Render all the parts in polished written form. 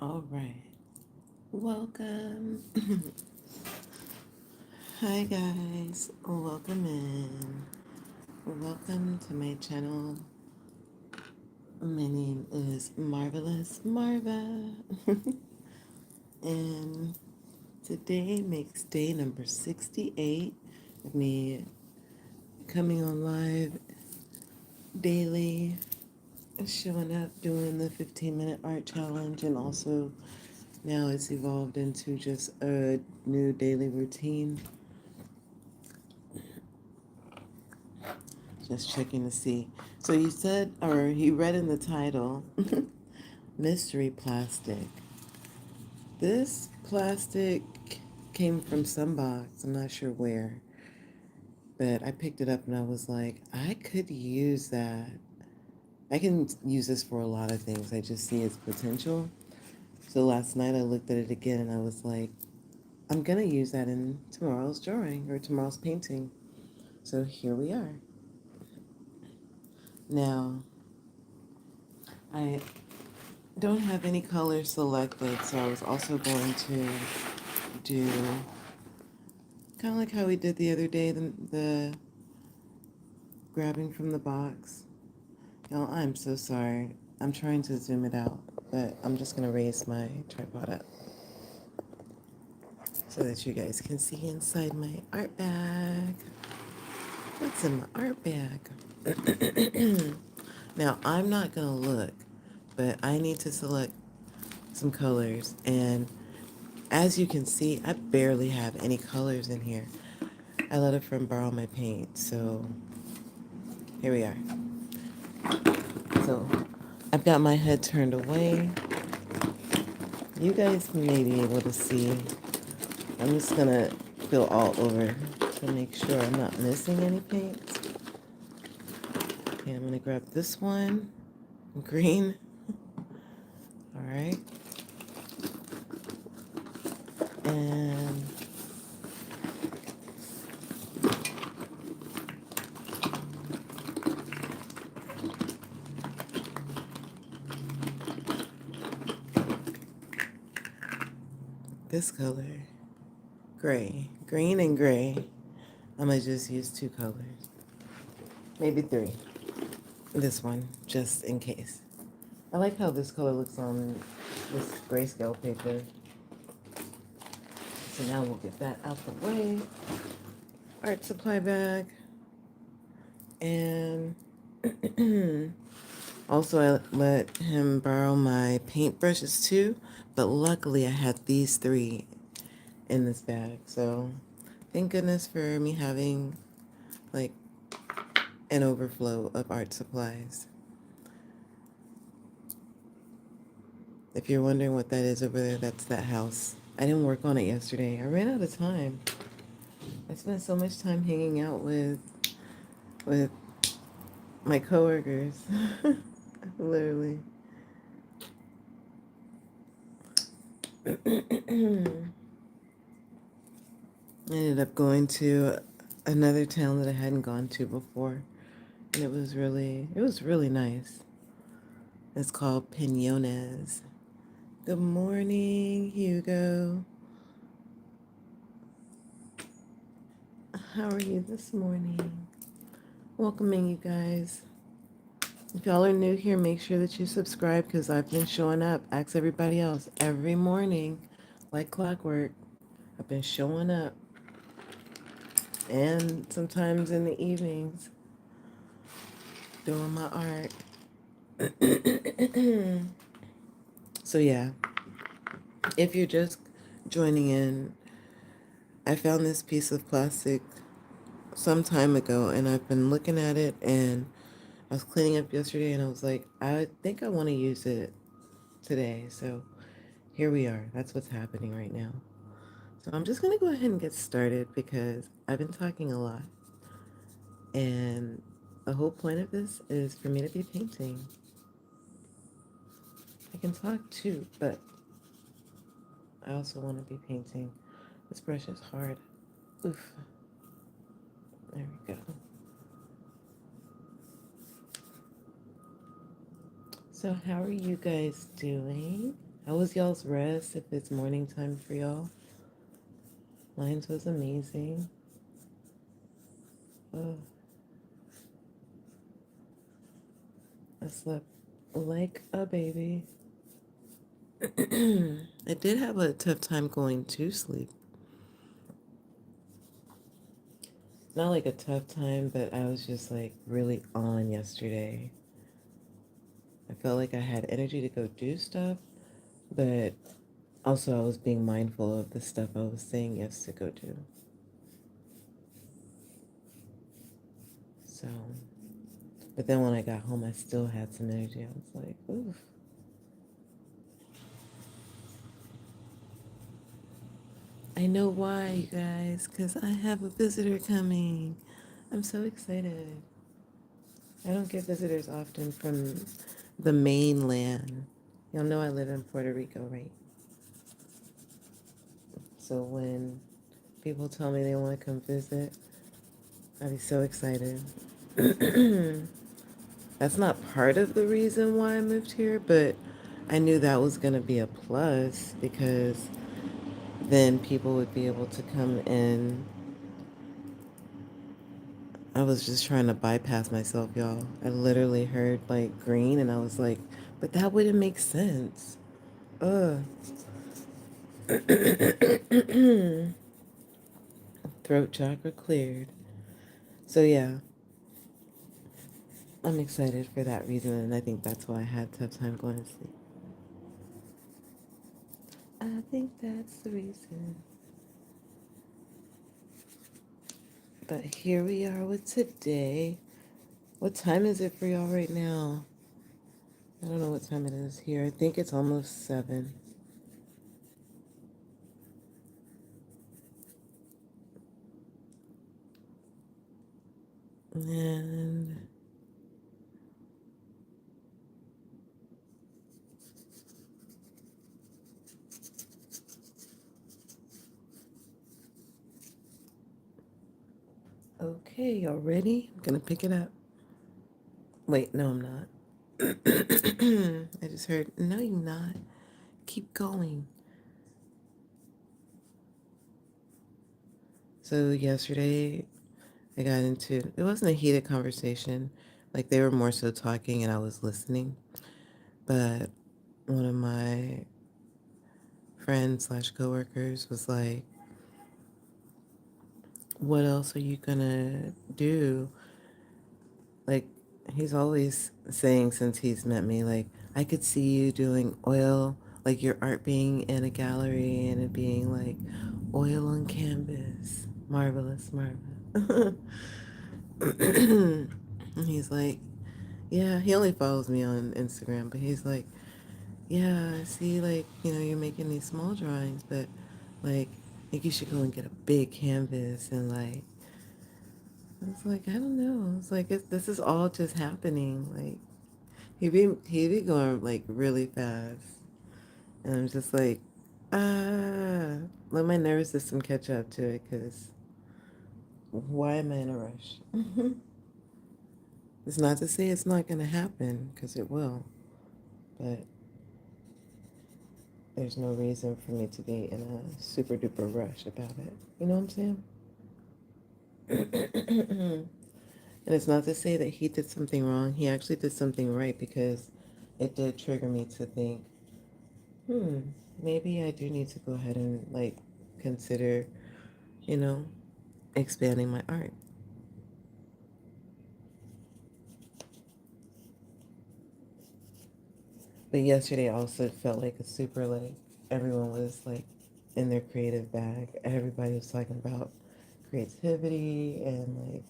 All right. Welcome. Hi, guys. Welcome in. Welcome to my channel. My name is Marvelous Marva. And today makes day number 68 of me coming on live daily, showing up, doing the 15-minute art challenge, and also now it's evolved into just a new daily routine. Just checking to see. So you said, or you read in the title, mystery plastic. This plastic came from some box, I'm not sure where, but I picked it up and I was like, I could use that. I can use this for a lot of things. I just see its potential. So last night I looked at it again and I was like, I'm going to use that in tomorrow's drawing or tomorrow's painting. So here we are. Now, I don't have any colors selected, so I was also going to do kind of like how we did the other day, the grabbing from the box. Y'all, I'm so sorry. I'm trying to zoom it out, but I'm just going to raise my tripod up so that you guys can see inside my art bag. What's in my art bag? Now, I'm not going to look, but I need to select some colors, and as you can see, I barely have any colors in here. I let a friend borrow my paint, so here we are. So I've got my head turned away. You guys may be able to see. I'm just gonna feel all over to make sure I'm not missing any paints. Okay, I'm gonna grab this one, green. All right. And this color, gray, green and gray. I'm gonna just use two colors, maybe three. This one, just in case. I like how this color looks on this grayscale paper. So now we'll get that out the way. Art supply bag. And also I let him borrow my paintbrushes too, but luckily I had these three in this bag. So thank goodness for me having like an overflow of art supplies. If you're wondering what that is over there, that's that house. I didn't work on it yesterday. I ran out of time. I spent so much time hanging out with my coworkers. Literally. I ended up going to another town that I hadn't gone to before, and it was really nice. It's called Piñones. Good morning, Hugo. How are you this morning? Welcoming you guys. If y'all are new here, make sure that you subscribe because I've been showing up. Ask everybody else every morning, like clockwork. I've been showing up, and sometimes in the evenings, doing my art. So yeah, if you're just joining in, I found this piece of plastic some time ago and I've been looking at it, and I was cleaning up yesterday and I was like, I think I want to use it today. So here we are. That's what's happening right now. So I'm just going to go ahead and get started because I've been talking a lot. And the whole point of this is for me to be painting. I can talk too, but I also want to be painting. This brush is hard. Oof. There we go. So how are you guys doing? How was y'all's rest if it's morning time for y'all? Mine was amazing. Oh, I slept like a baby. I did have a tough time going to sleep. Not like a tough time, but I was just like really on yesterday. I felt like I had energy to go do stuff, but also I was being mindful of the stuff I was saying yes to go do. So, but then when I got home, I still had some energy. I was like, oof. I know why, you guys, because I have a visitor coming. I'm so excited. I don't get visitors often from the mainland. Y'all know I live in Puerto Rico, right? So when people tell me they want to come visit, I'd be so excited. That's not part of the reason why I moved here, but I knew that was going to be a plus because then people would be able to come in. I was just trying to bypass myself, y'all. I literally heard like green and I was like, but that wouldn't make sense. Ugh. Throat chakra cleared. So yeah, I'm excited for that reason, and I think that's why I had a tough time going to sleep. I think that's the reason. But here we are with today. What time is it for y'all right now? I don't know what time it is here. I think it's almost 7. And okay, y'all ready? I'm gonna pick it up. Wait, no, I'm not. I just heard, no, you're not. Keep going. So yesterday I got into, it wasn't a heated conversation. Like they were more so talking and I was listening. But one of my friends slash coworkers was like, what else are you gonna do? Like he's always saying since he's met me, like, I could see you doing oil, like your art being in a gallery and it being like oil on canvas. Marvelous, marvelous. And he's like, yeah, he only follows me on Instagram, but he's like, yeah, I see, like, you're making these small drawings, but like, I think you should go and get a big canvas and like, I was like, I don't know. It's like this is all just happening. Like he be going like really fast, and I'm just like, let my nervous system catch up to it. Cause why am I in a rush? It's not to say it's not gonna happen, cause it will, but there's no reason for me to be in a super duper rush about it. You know what I'm saying? And it's not to say that he did something wrong. He actually did something right because it did trigger me to think, hmm, maybe I do need to go ahead and like consider, you know, expanding my art. But yesterday also felt like a super like everyone was like in their creative bag. Everybody was talking about creativity and like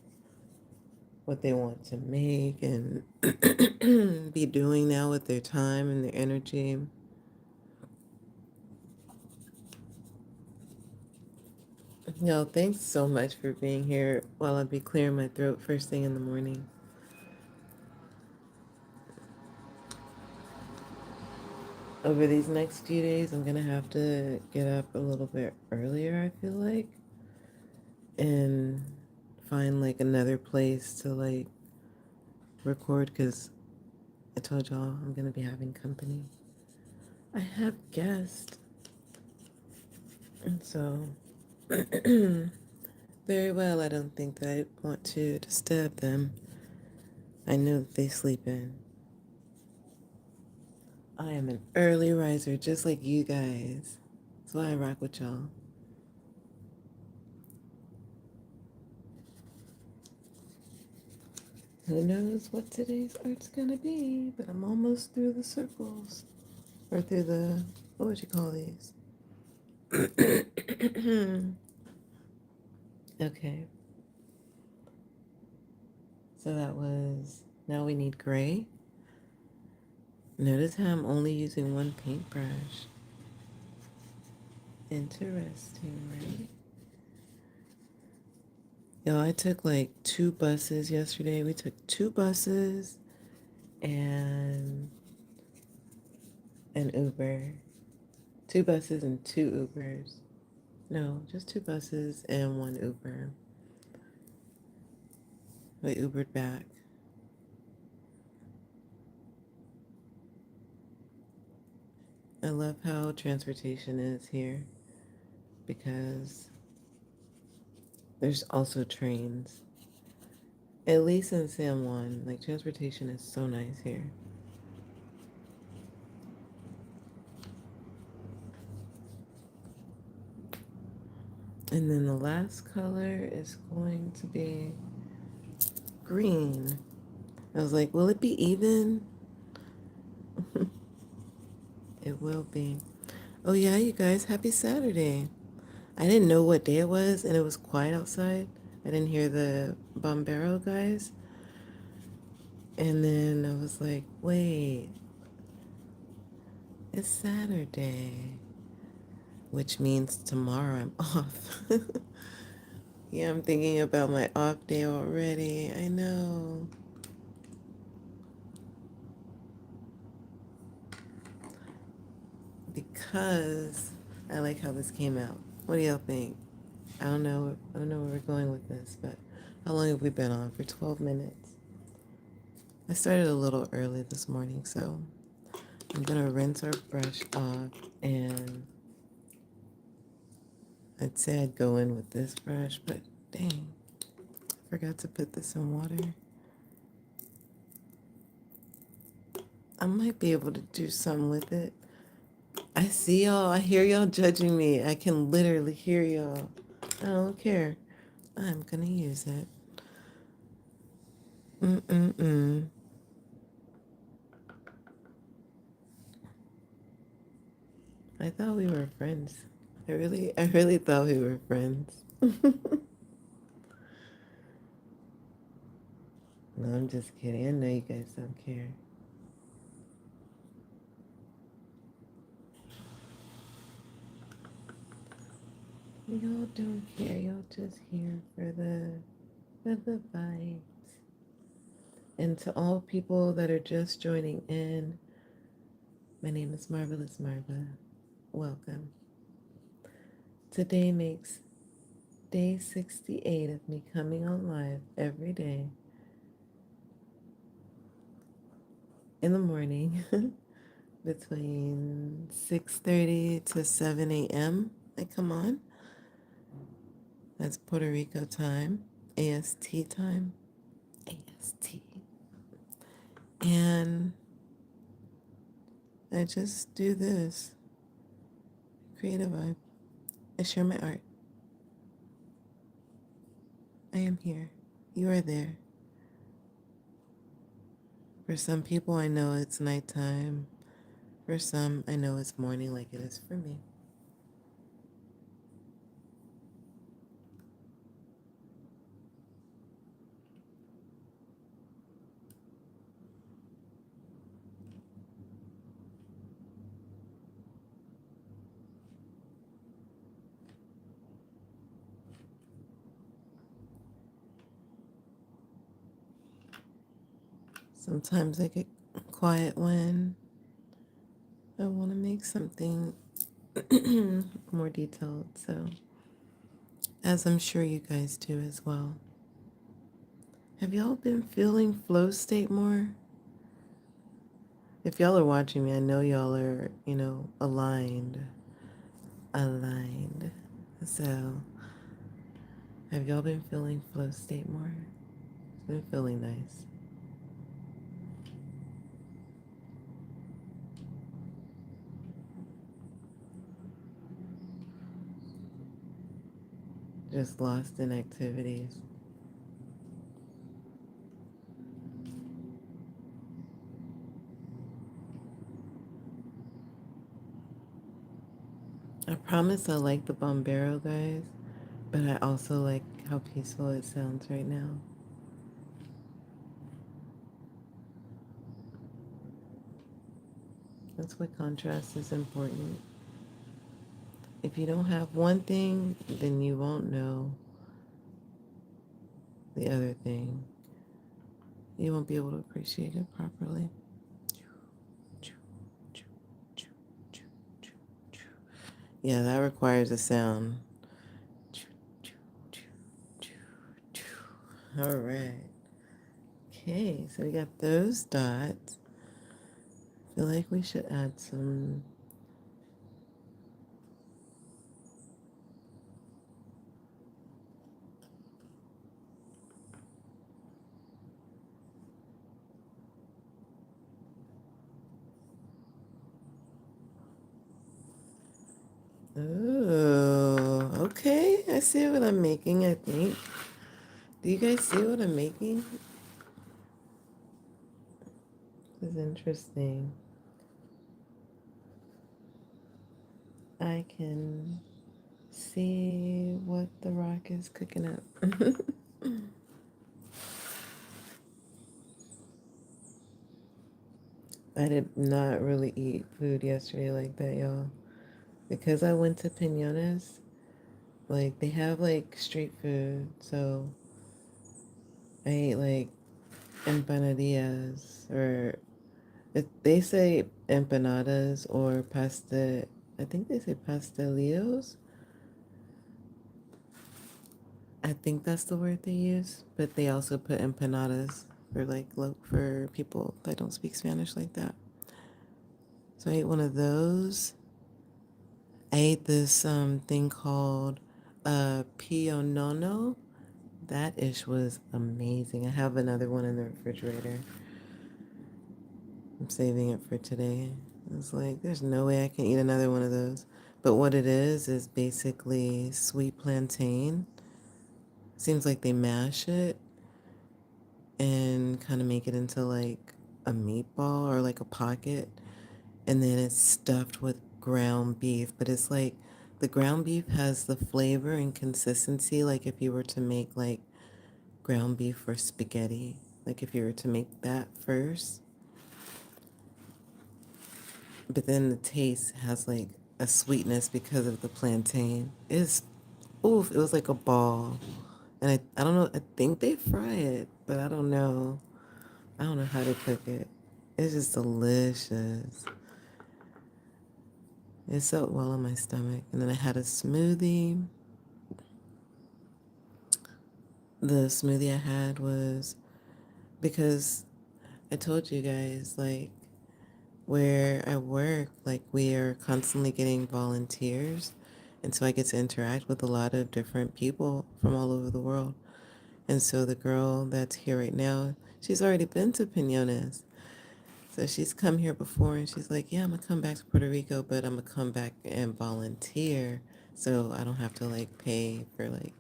what they want to make and be doing now with their time and their energy. Yo, thanks so much for being here while I be clearing my throat first thing in the morning. Over these next few days, I'm gonna have to get up a little bit earlier, I feel like, and find like another place to like record because I told y'all I'm gonna be having company. I have guests, and so very well, I don't think that I'd want to disturb them. I know that they sleep in. I am an early riser, just like you guys. That's why I rock with y'all. Who knows what today's art's gonna be, but I'm almost through the circles. Or through the, what would you call these? Okay, so that was, now we need gray. Notice how I'm only using one paintbrush. Interesting, right? Yo, I took like 2 buses yesterday. We took 2 buses and an Uber. 2 buses and 2 Ubers. No, just 2 buses and one Uber. We Ubered back. I love how transportation is here because there's also trains. At least in San Juan, like transportation is so nice here. And then the last color is going to be green. I was like, will it be even? It will be. Oh yeah, you guys, happy Saturday. I didn't know what day it was and it was quiet outside. I didn't hear the Bombero guys. And then I was like, wait, it's Saturday, which means tomorrow I'm off. Yeah, I'm thinking about my off day already. I know. Because I like how this came out. What do y'all think? I don't know. I don't know where we're going with this, but how long have we been on? For 12 minutes. I started a little early this morning, so I'm gonna rinse our brush off, and I'd say I'd go in with this brush, but dang, I forgot to put this in water. I might be able to do something with it. I see y'all. I hear y'all judging me. I can literally hear y'all. I don't care. I'm gonna use it. Mm-mm-mm. I thought we were friends. I really thought we were friends. No, I'm just kidding. I know you guys don't care. Y'all don't care. Y'all just here for the vibes. And to all people that are just joining in, my name is Marvelous Marva. Welcome. Today makes day 68 of me coming on live every day in the morning between 6:30 to 7 a.m. I come on. That's Puerto Rico time, AST time, AST. And I just do this, create a vibe. I share my art. I am here. You are there. For some people, I know it's nighttime. For some, I know it's morning like it is for me. Sometimes I get quiet when I want to make something more detailed. So, as I'm sure you guys do as well. Have y'all been feeling flow state more? If y'all are watching me, I know y'all are, aligned. Aligned. So, have y'all been feeling flow state more? It's been feeling nice. Just lost in activities. I promise I like the Bombero, guys, but I also like how peaceful it sounds right now. That's why contrast is important. If you don't have one thing, then you won't know the other thing. You won't be able to appreciate it properly. Yeah, that requires a sound. All right. Okay, so we got those dots. I feel like we should add some. Oh, okay. I see what I'm making, I think. Do you guys see what I'm making? This is interesting. I can see what the rock is cooking up. I did not really eat food yesterday like that, y'all. Because I went to Pinones, like, they have, like, street food. So I ate, like, empanadillas, or they say empanadas or pasta. I think they say pastelillos. I think that's the word they use, but they also put empanadas for for people that don't speak Spanish like that. So I ate one of those. I ate this thing called pionono. That ish was amazing. I have another one in the refrigerator. I'm saving it for today. It's like there's no way I can eat another one of those. But what it is basically sweet plantain. Seems like they mash it and kind of make it into like a meatball or like a pocket, and then it's stuffed with ground beef. But it's like the ground beef has the flavor and consistency like if you were to make like ground beef for spaghetti, like if you were to make that first. But then the taste has like a sweetness because of the plantain. It's oof, it was like a ball. And I don't know, I think they fry it, but I don't know. I don't know how to cook it. It's just delicious. It soaked well in my stomach. And then I had a smoothie. The smoothie I had was because I told you guys, like, where I work, like, we are constantly getting volunteers. And so I get to interact with a lot of different people from all over the world. And so the girl that's here right now, she's already been to Pinones. So she's come here before and she's like, yeah, I'm going to come back to Puerto Rico, but I'm going to come back and volunteer. So I don't have to like pay for like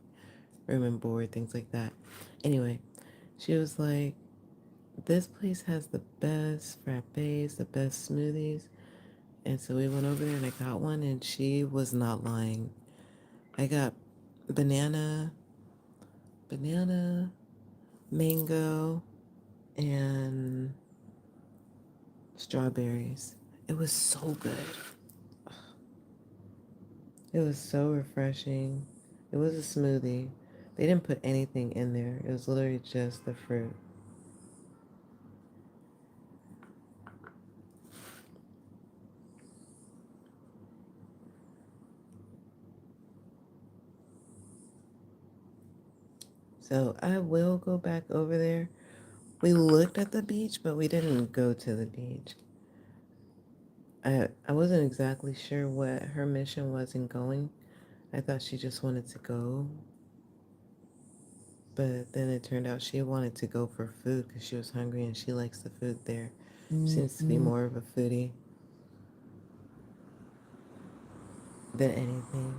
room and board, things like that. Anyway, she was like, this place has the best frappes, the best smoothies. And so we went over there and I got one and she was not lying. I got banana, mango, and strawberries. It was so good. It was so refreshing. It was a smoothie. They didn't put anything in there. It was literally just the fruit. So I will go back over there. We looked at the beach, but we didn't go to the beach. I wasn't exactly sure what her mission was in going. I thought she just wanted to go, but then it turned out she wanted to go for food because she was hungry and she likes the food there. Seems to be more of a foodie than anything.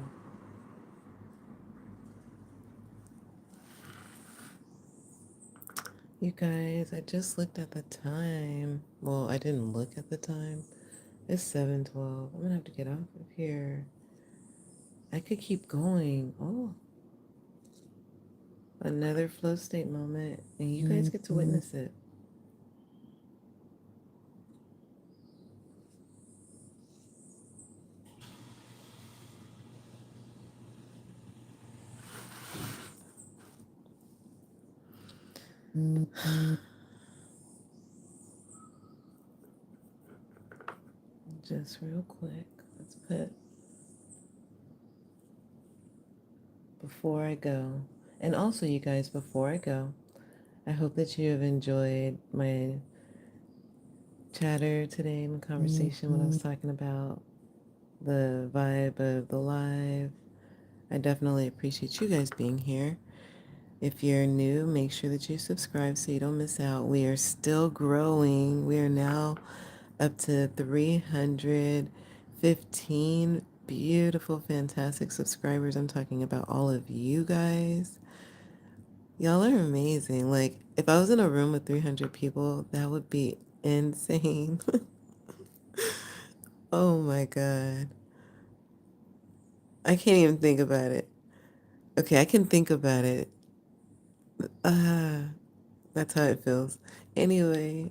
You guys, I just looked at the time. Well, I didn't look at the time. It's 7:12. I'm gonna have to get off of here. I could keep going. Oh, another flow state moment, and you guys get to witness it. Just real quick, let's put before I go. And also, you guys, before I go, I hope that you have enjoyed my chatter today, my conversation, what I was talking about, the vibe of the live. I definitely appreciate you guys being here. If you're new, make sure that you subscribe so you don't miss out. We are still growing. We are now up to 315 beautiful, fantastic subscribers. I'm talking about all of you guys. Y'all are amazing. Like, if I was in a room with 300 people, that would be insane. Oh my God. I can't even think about it. Okay, I can think about it. Ah, that's how it feels. Anyway,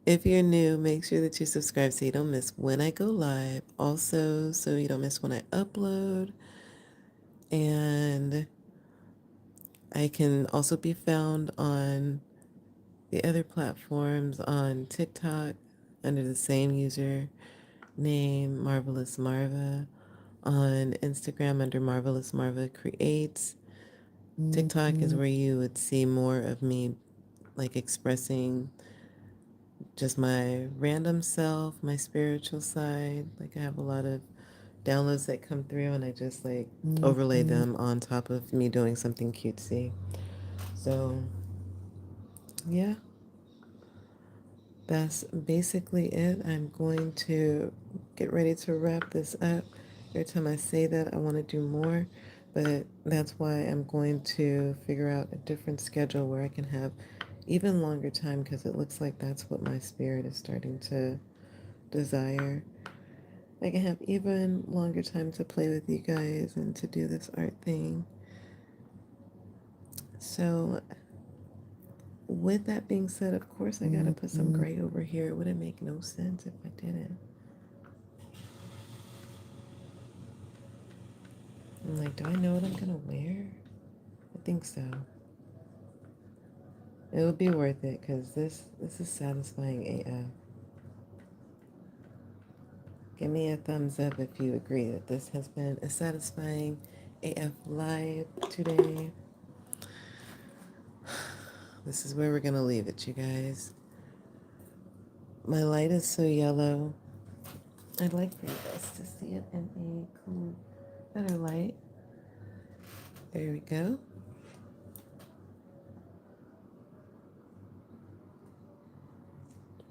if you're new, make sure that you subscribe so you don't miss when I go live. Also, so you don't miss when I upload. And I can also be found on the other platforms on TikTok under the same user name, Marvelous Marva. On Instagram under Marvelous Marva Creates. TikTok is where you would see more of me like expressing just my random self, my spiritual side. Like I have a lot of downloads that come through and I just like overlay them on top of me doing something cutesy. So yeah, that's basically it. I'm going to get ready to wrap this up. Every time I say that, I want to do more, but that's why I'm going to figure out a different schedule where I can have even longer time because it looks like that's what my spirit is starting to desire. I can have even longer time to play with you guys and to do this art thing. So, with that being said, of course, I gotta put some gray over here. It wouldn't make no sense if I didn't. I'm like, do I know what I'm gonna wear? I think so. It'll be worth it because this is satisfying AF. Give me a thumbs up if you agree that this has been a satisfying AF live today. This is where we're gonna leave it, you guys. My light is so yellow. I'd like for you guys to see it in a cool, better light. There we go.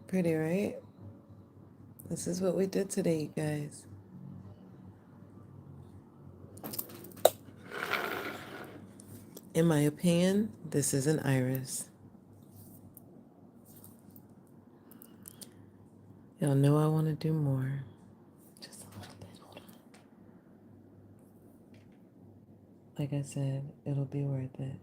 Pretty, right? This is what we did today, you guys. In my opinion, this is an iris. Y'all know I want to do more. Just a little bit. Hold on. Like I said, it'll be worth it.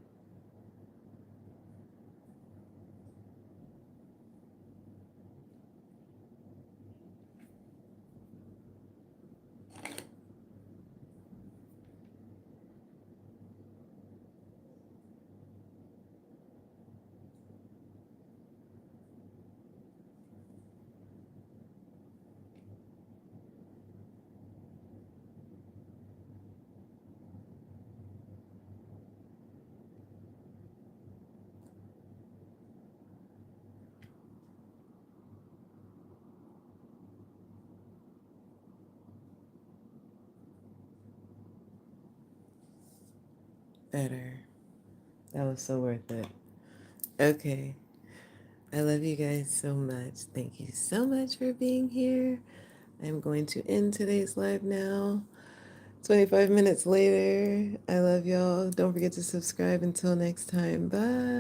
better. That was so worth it. Okay. I love you guys so much. Thank you so much for being here. I'm going to end today's live now. 25 minutes later. I love y'all. Don't forget to subscribe. Until next time. Bye.